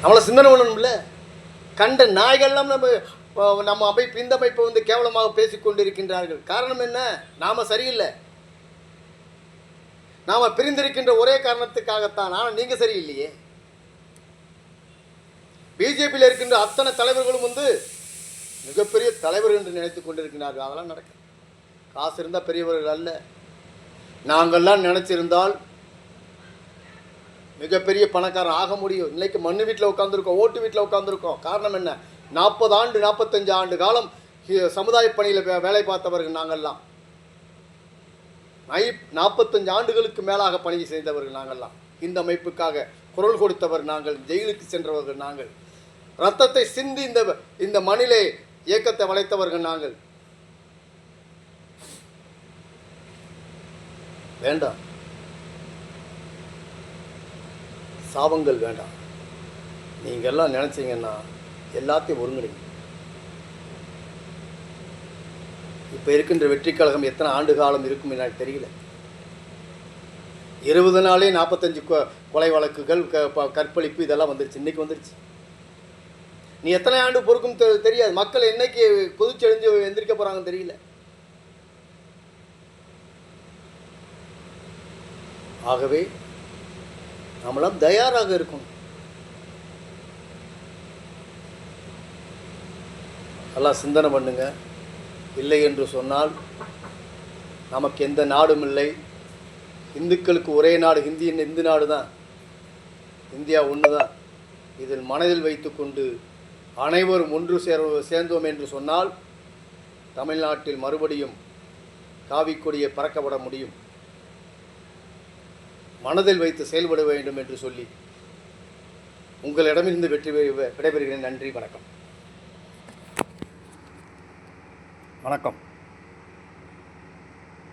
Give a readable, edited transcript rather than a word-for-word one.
நம்மளை சிந்தனை பண்ணணும்ல. கண்ட நாய்கள்லாம் நம்ம அமைப்பு இந்த அமைப்பை கேவலமாக பேசிக்கொண்டிருக்கின்றார்கள். காரணம் என்ன? நாம் சரியில்லை. நாம் பிரிந்திருக்கின்ற ஒரே காரணத்துக்காகத்தான். ஆனால் நீங்கள் சரியில்லையே. பிஜேபியில் இருக்கின்ற அத்தனை தலைவர்களும் மிகப்பெரிய தலைவர்கள் என்று நினைத்து கொண்டிருக்கிறார்கள். அதெல்லாம் நடக்க காசு இருந்தால் பெரியவர்கள் அல்ல. நாங்கள்லாம் நினச்சிருந்தால் மிகப்பெரிய பணக்காரன் ஆக முடியும். இன்னைக்கு மண்ணு வீட்டில் உட்காந்துருக்கோம், ஓட்டு வீட்டில் உட்காந்துருக்கோம். காரணம் என்ன? 40 ஆண்டு 45 ஆண்டு காலம் சமுதாய பணியில் வேலை பார்த்தவர்கள் நாங்கள்லாம். 45 ஆண்டுகளுக்கு மேலாக பணி செய்தவர்கள் நாங்கள்லாம். இந்த அமைப்புக்காக குரல் கொடுத்தவர் நாங்கள். ஜெயிலுக்கு சென்றவர்கள் நாங்கள். ரத்தத்தை சிந்தி இந்த மண்ணிலே இயக்கத்தை வளைத்தவர்கள் நாங்கள். வேண்டாம், சாபங்கள் வேண்டாம். நீங்கள் எல்லாம் நினச்சிங்கன்னா எல்லாத்தையும் ஒருங்கிணைங்க. இப்போ இருக்கின்ற வெற்றி கழகம் எத்தனை ஆண்டு காலம் இருக்கும் எனக்கு தெரியல. 20 நாளே 45 கொலை வழக்குகள், கற்பழிப்பு இதெல்லாம் வந்துருச்சு. இன்னைக்கு வந்துருச்சு. நீ எத்தனை ஆண்டு பொறுக்கும் தெரியாது. மக்கள் என்னைக்கு கொதிச்செழிஞ்சு எந்திரிக்க போகிறாங்கன்னு தெரியல. ஆகவே நம்மளாம் தயாராக இருக்கணும். எல்லாம் சிந்தனை பண்ணுங்க. இல்லை என்று சொன்னால் நமக்கு எந்த நாடும் இல்லை. இந்துக்களுக்கு ஒரே நாடு இந்து நாடு தான். இந்தியா ஒன்று தான். இதில் மனதில் வைத்து கொண்டு அனைவரும் ஒன்று சேர்ந்தோம் என்று சொன்னால் தமிழ்நாட்டில் மறுபடியும் காவிக்கொடியை பறக்கப்பட முடியும். மனதில் வைத்து செயல்பட வேண்டும் என்று சொல்லி உங்களிடமிருந்து விடைபெறுகிறேன். நன்றி, வணக்கம். வணக்கம்.